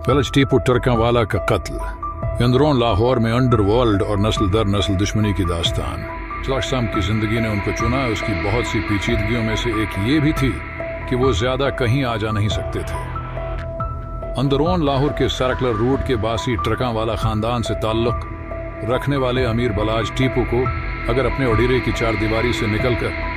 फलज टीपू टरकांवाला का कत्ल, अंदरून लाहौर में अंडरवर्ल्ड और नस्ल दर नस्ल दुश्मनी की दास्तान। शख्स की जिंदगी ने उनको चुना। उसकी बहुत सी पेचीदगियों में से एक ये भी थी कि वो ज्यादा कहीं आ जा नहीं सकते थे। अंदरून लाहौर के सर्कुलर रूट के बासी टरकांवाला खानदान से ताल्लुक रखने वाले अमीर बलाज टीपू को अगर अपने ओडीरे की चारदीवारी से निकलकर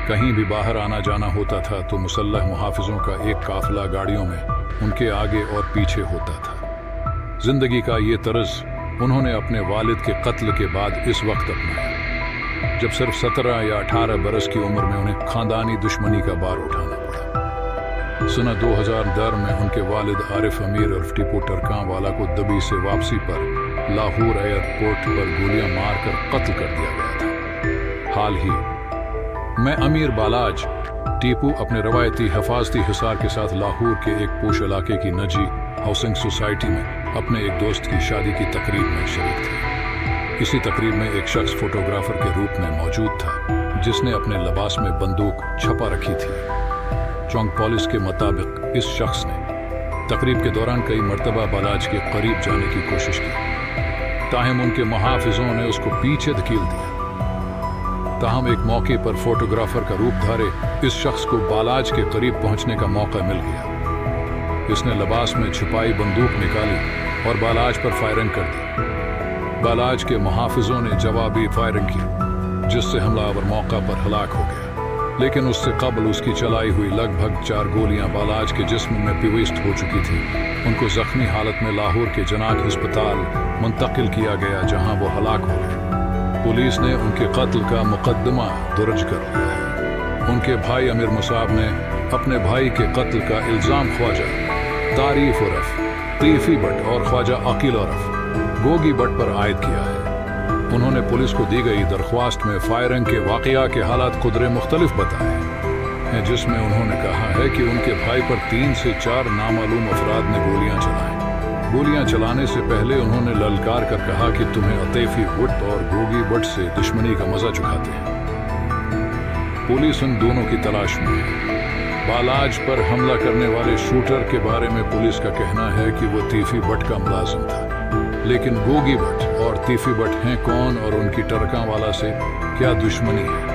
कहीं भी बाहर आना जाना होता था तो मुसल्लह मुहाफिजों का एक काफिला गाड़ियों में उनके आगे और पीछे होता था। जिंदगी का ये तर्ज उन्होंने अपने वालिद के कत्ल के बाद इस वक्त अपनाया जब सिर्फ 17 या 18 बरस की उम्र में उन्हें खानदानी दुश्मनी का बार उठाना पड़ा। सन् 2010 में उनके वालिद आरिफ अमीर उर्फ टीपू टरकांवाला को दबी से वापसी पर लाहौर एयरपोर्ट पर गोलियां मारकर कत्ल कर दिया गया था। हाल ही में अमीर बालाज टीपू अपने रवायती हिफाजती हिसार के साथ लाहौर के एक पोश इलाके की निजी हाउसिंग सोसाइटी में अपने एक दोस्त की शादी की तकरीब में शरीक थे। इसी तकरीब में एक शख्स फोटोग्राफर के रूप में मौजूद था जिसने अपने लिबास में बंदूक छपा रखी थी। चौंक पुलिस के मुताबिक इस शख्स ने तकरीब के दौरान कई मरतबा बालाज के करीब जाने की कोशिश की, ताहम उनके मुहाफिजों ने उसको पीछे धकेल दिया। ताहम एक मौके पर फोटोग्राफर का रूप धारे इस शख्स को बालाज के करीब पहुंचने का मौका मिल गया। इसने लिबास में छुपाई बंदूक निकाली और बालाज पर फायरिंग कर दी। बालाज के मुहाफिजों ने जवाबी फायरिंग की जिससे हमलावर मौका पर हलाक हो गया, लेकिन उससे कबल उसकी चलाई हुई लगभग 4 गोलियां बालाज के जिस्म में पिविस्ट हो चुकी थी। उनको जख्मी हालत में लाहौर के जनाक अस्पताल मुंतकिल किया गया जहां वो हलाक हो गए। पुलिस ने उनके कत्ल का मुकदमा दर्ज कर लिया है। उनके भाई अमीर मुसाब ने अपने भाई के कत्ल का इल्जाम ख्वाजा तारीफ उर्फ तीफी भट्ट और ख्वाजा अकील उर्फ गोगी भट्ट पर आयद किया है। उन्होंने पुलिस को दी गई दरख्वास्त में फायरिंग के वाकया के हालात कुदरे मुख्तलिफ बताए हैं, जिसमें उन्होंने कहा है कि उनके भाई पर 3 से 4 नामालूम अफराद ने गोलियां चलाई। गोलियां चलाने से पहले उन्होंने ललकार कर कहा कि तुम्हें अतैफी भट्ट और गोगी भट्ट से दुश्मनी का मजा चुकाते हैं। पुलिस उन दोनों की तलाश में है। बालाज पर हमला करने वाले शूटर के बारे में पुलिस का कहना है कि वो तीफी भट्ट का मुलाजिम था, लेकिन गोगी भट्ट और तीफी भट्ट हैं कौन और उनकी टरकांवाला से क्या दुश्मनी है?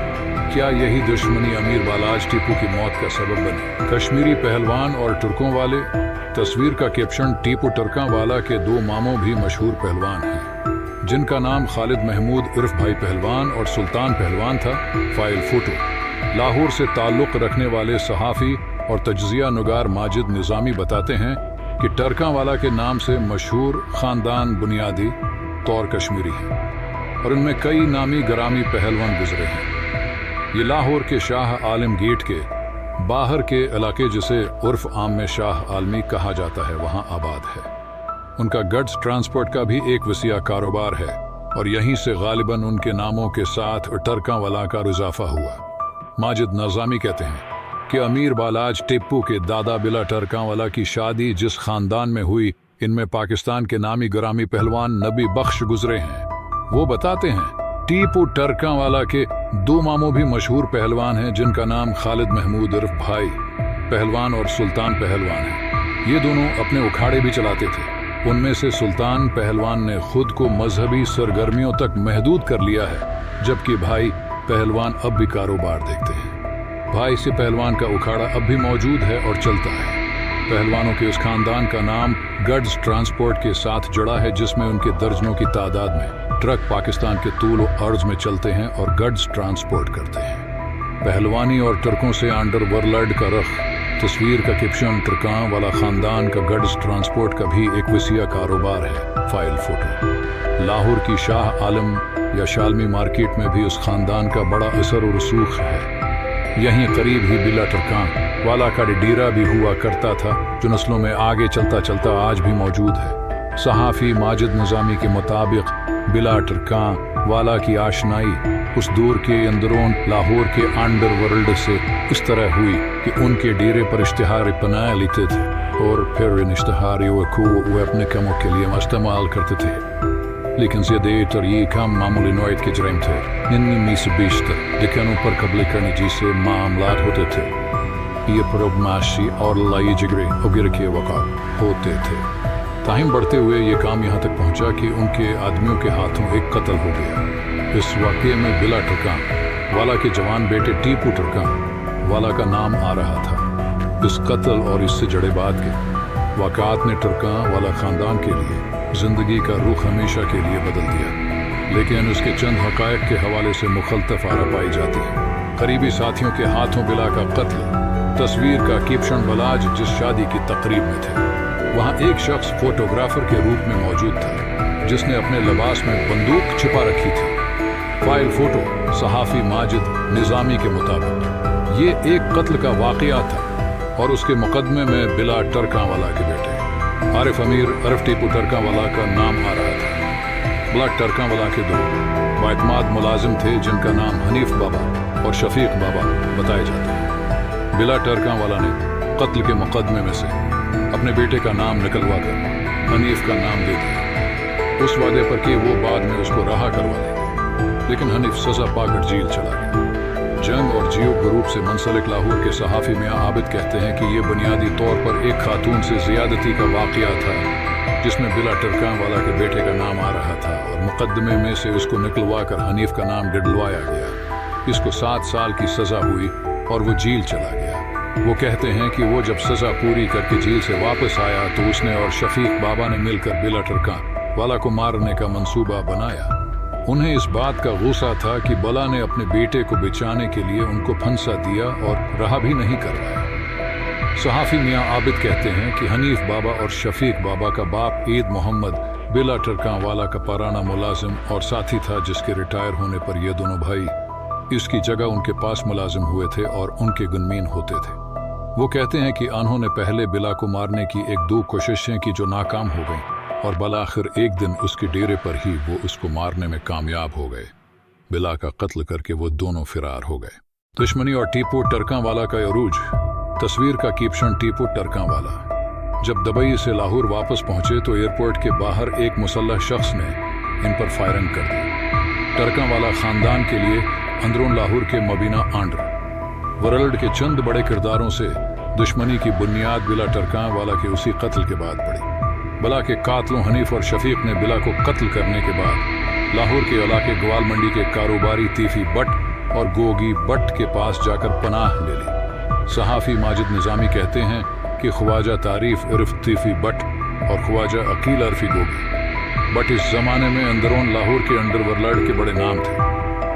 क्या यही दुश्मनी अमीर बालाज टीपू की मौत का सबब बनी? कश्मीरी पहलवान और तुर्कों वाले तस्वीर का कैप्शन टीपू टरकांवाला के 2 मामों भी मशहूर पहलवान हैं जिनका नाम खालिद महमूद उर्फ भाई पहलवान और सुल्तान पहलवान था। फाइल फोटो लाहौर से ताल्लुक रखने वाले सहाफ़ी और तज्जिया नुगार माजिद निज़ामी बताते हैं कि टरकांवाला के नाम से मशहूर ख़ानदान बुनियादी तौर कश्मीरी है और इनमें कई नामी गरामी पहलवान गुजरे हैं। ये लाहौर के शाह आलम गेट के बाहर के इलाके जिसे उर्फ आम में शाह आलमी कहा जाता है वहाँ आबाद है। उनका गड्स ट्रांसपोर्ट का भी एक वसीया कारोबार है और यहीं से गालिबन उनके नामों के साथ टरकांवाला का इजाफा हुआ। माजिद निज़ामी कहते हैं कि अमीर बालाज टिप्पू के दादा बिला टरकांवाला की शादी जिस खानदान में हुई इनमें पाकिस्तान के नामी गरामी पहलवान नबी बख्श गुजरे हैं। वो बताते हैं टीपू टरकांवाला के 2 मामों भी मशहूर पहलवान हैं जिनका नाम खालिद महमूद उर्फ भाई पहलवान और सुल्तान पहलवान है। ये दोनों अपने उखाड़े भी चलाते थे। उनमें से सुल्तान पहलवान ने खुद को मजहबी सरगर्मियों तक महदूद कर लिया है, जबकि भाई पहलवान अब भी कारोबार देखते हैं। भाई से पहलवान का उखाड़ा अब भी मौजूद है और चलता है। पहलवानों के उस खानदान का नाम गड्स ट्रांसपोर्ट के साथ जुड़ा है जिसमें उनके दर्जनों की तादाद में ट्रक पाकिस्तान के तूल और अर्ज में चलते हैं और गड्स ट्रांसपोर्ट करते हैं। पहलवानी और टर्कों से अंडरवर्ल्ड का रख तस्वीर का कैप्शन टरकांवाला खानदान का गड्स ट्रांसपोर्ट का भी एक वसीया कारोबार है। फाइल फोटो लाहौर की शाह आलम या शालमी मार्केट में भी उस खानदान का बड़ा असर और रसूख है। यहीं करीब ही बिला टरकांवाला का डेरा भी हुआ करता था जो नस्लों में आगे चलता चलता आज भी मौजूद है। सहाफ़ी माजिद निज़ामी के मुताबिक बिला टरकांवाला की आशनाई उस दौर के अंदरून लाहौर के अंडरवर्ल्ड से इस तरह हुई कि उनके डेरे पर इश्तिहार पनाह लेते थे और फिर इन इश्तिहारियों को वे अपने कामों के लिए इस्तेमाल करते थे, लेकिन ज़्यादातर ये काम मामूली नौयत के जराइम थे। 1920 तक दुकानों पर कब्ज़े करने जैसे मामलात होते थे। ये फरोगमाशी और लड़ाई झगड़े वगैरह के वक़्त होते थे। ताहिम बढ़ते हुए ये काम यहाँ तक पहुँचा कि उनके आदमियों के हाथों एक कत्ल हो गया। इस वाक़ये में बिला टरकां वाला के जवान बेटे टीपू टरकां वाला का नाम आ रहा था। इस कत्ल और इससे जड़े बाद के वाक़ात ने टरकां वाला ख़ानदान के लिए ज़िंदगी का रुख हमेशा के लिए बदल दिया, लेकिन उसके चंद हक़ाइक़ के हवाले से मुख़ल्तफ़ आरा पाई जाती है। करीबी साथियों के हाथों बिला का कत्ल तस्वीर का कीपशन बलाज जिस शादी की तकरीब में थे, वहाँ एक शख्स फोटोग्राफर के रूप में मौजूद था जिसने अपने लिबास में बंदूक छिपा रखी थी। फाइल फोटो सहाफ़ी माजिद निज़ामी के मुताबिक ये एक कत्ल का वाक़या था और उसके मुकदमे में बिला टरकां वाला के बेटे आरिफ अमीर अरफ टीपू टरकां वाला का नाम आ रहा था। बिला टरकां वाला के दो बाएतमाद मुलाजिम थे जिनका नाम हनीफ बाबा और शफीक बाबा बताए जाते हैं। बिला टरकां वाला ने कत्ल के मुकदमे में से अपने बेटे का नाम निकलवा कर हनीफ का नाम दे दिया, उस वादे पर कि वो बाद में उसको रहा करवा देंगे, लेकिन हनीफ सजा पाकर जेल चला गया। जंग और जियो ग्रुप से मुंसलिक लाहौर के सहाफ़ी मियाँ आबिद कहते हैं कि ये बुनियादी तौर पर एक खातून से ज़ियादती का वाक़या था जिसमें बिला टरकां वाला के बेटे का नाम आ रहा था और मुकदमे में से उसको निकलवा कर हनीफ का नाम गिडलवाया गया। इसको 7 साल की सज़ा हुई और वो जेल चला गया। वो कहते हैं कि वो जब सज़ा पूरी करके जेल से वापस आया तो उसने और शफीक बाबा ने मिलकर बिला टरकां वाला को मारने का मंसूबा बनाया। उन्हें इस बात का गुस्सा था कि बला ने अपने बेटे को बचाने के लिए उनको फंसा दिया और रहा भी नहीं कर रहा है। सहाफ़ी मियाँ आबिद कहते हैं कि हनीफ बाबा और शफीक बाबा का बाप ईद मोहम्मद बिला टरकां वाला का पुराना मुलाजिम और साथी था, जिसके रिटायर होने पर ये दोनों भाई इसकी जगह उनके पास मुलाजिम हुए थे और उनके गुनमीन होते थे। वो कहते हैं कि उन्होंने पहले बिला को मारने की 1-2 कोशिशें की जो नाकाम हो गईं और बलाखिर एक दिन उसके डेरे पर ही वो उसको मारने में कामयाब हो गए। बिला का कत्ल करके वो दोनों फिरार हो गए। दुश्मनी और टीपू टरकां वाला का अरूज। तस्वीर का कीपशन टीपू टरकां वाला जब दुबई से लाहौर वापस पहुंचे तो एयरपोर्ट के बाहर एक मुसल्लह शख्स ने इन पर फायरिंग कर दी। टरकां वाला ख़ानदान के लिए अंदरून लाहौर के मबीना आंड्र वर्ल्ड के चंद बड़े किरदारों से दुश्मनी की बुनियाद बिला टरकां वाला के उसी कत्ल के बाद पड़ी। बिला के कातलों हनीफ और शफीक ने बिला को कत्ल करने के बाद लाहौर के इलाके ग्वाल मंडी के कारोबारी तीफी बट और गोगी बट के पास जाकर पनाह ले ली। सहाफ़ी माजिद निज़ामी कहते हैं कि ख्वाजा तारीफ इर्फ तीफी बट और ख्वाजा अकील अरफी गोगी बट इस ज़माने में अंदरून लाहौर के अंडरवर्ल्ड के बड़े नाम थे।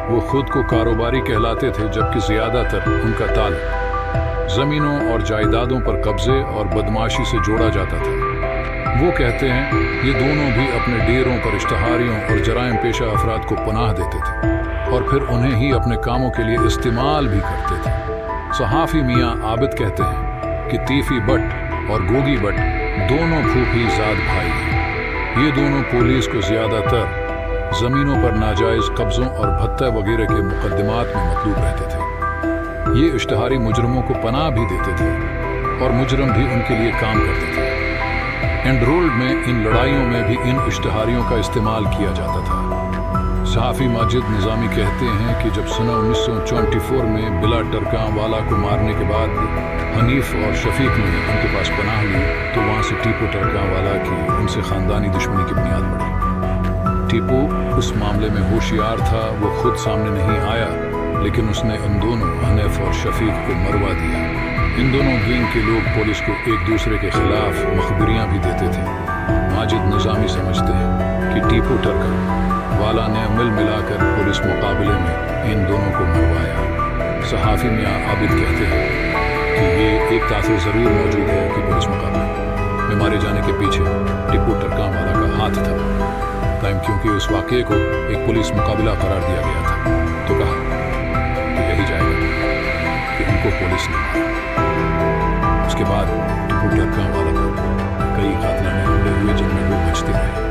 वो खुद को कारोबारी कहलाते थे, जबकि ज़्यादातर उनका ताल्लुक ज़मीनों और जायदादों पर कब्ज़े और बदमाशी से जोड़ा जाता था। वो कहते हैं ये दोनों भी अपने डेरों पर इश्तहारियों और जराइम पेशा अफराद को पनाह देते थे और फिर उन्हें ही अपने कामों के लिए इस्तेमाल भी करते थे। सहाफ़ी मियाँ आबिद कहते हैं कि तीफी बट और गोगी बट दोनों फूफी ज़ाद भाई हैं। ये दोनों पुलिस को ज़्यादातर ज़मीनों पर नाजायज़ कब्ज़ों और भत्ता वगैरह के मुकदमात में मतलूब रहते थे। ये इश्तहारी मुजरमों को पनाह भी देते थे और मुजरम भी उनके लिए काम करते थे। एंडरोल्ड में इन लड़ाइयों में भी इन इश्तहारियों का इस्तेमाल किया जाता था। सहाफ़ी माजिद निज़ामी कहते हैं कि जब सन 1924 में बिला टरकां वाला को मारने के बाद हनीफ और शफीक ने उनके पास पनाह ली तो वहाँ से टीपू टरकां वाला की उनसे ख़ानदानी दुश्मनी की बुनियाद पड़ी। टीपू उस मामले में होशियार था। वो खुद सामने नहीं आया, लेकिन उसने इन दोनों हनीफ और शफीक को मरवा दिया। इन दोनों गैंग के लोग पुलिस को एक दूसरे के खिलाफ मखबरियाँ भी देते थे। माजिद निज़ामी समझते हैं कि टीपू टरकां वाला ने मिल मिलाकर पुलिस मुकाबले में इन दोनों को मरवाया। सहाफ़ी मियाँ आबिद कहते हैं कि ये एक तासीर ज़रूर मौजूद है कि पुलिस मुकाबले में मारे जाने के पीछे टीपू टरकां वाला का हाथ था, क्योंकि उस वाक़ये को एक पुलिस मुकाबला करार दिया गया था। तो कहा तो यही जाएगा कि उनको पुलिस ने मारा। उसके बाद टीपू टरकां वाला पर कई कातलाने हमले हुए जिनमें वो बचते रहे।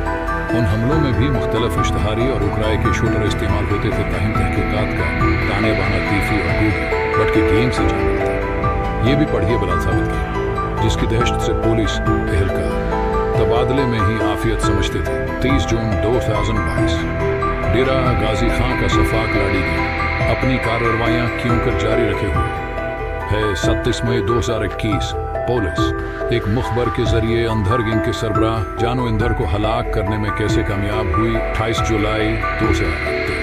उन हमलों में भी मुख्तलिफ इश्तहारी और उकराए के शूटर इस्तेमाल होते थे। ताहिम तहकीकात का ताने बाना तीफी और गोगी बट के गैंग से जाना था। ये भी पढ़िए बलाल साबित की, जिसकी दहशत से पुलिस एहलकार तबादले में ही आफियत समझते थे। 30 जून 2022 डेरा गाजी खां का सफाक लाड़ी ने अपनी कार्रवाइयाँ क्यों कर जारी रखे हुए ہے 27 مئی 2021 پولیس ایک مخبر کے ذریعے اندھر گنگ کے سربراہ جانو اندر کو ہلاک کرنے میں کیسے کامیاب ہوئی 28 جولائی 2023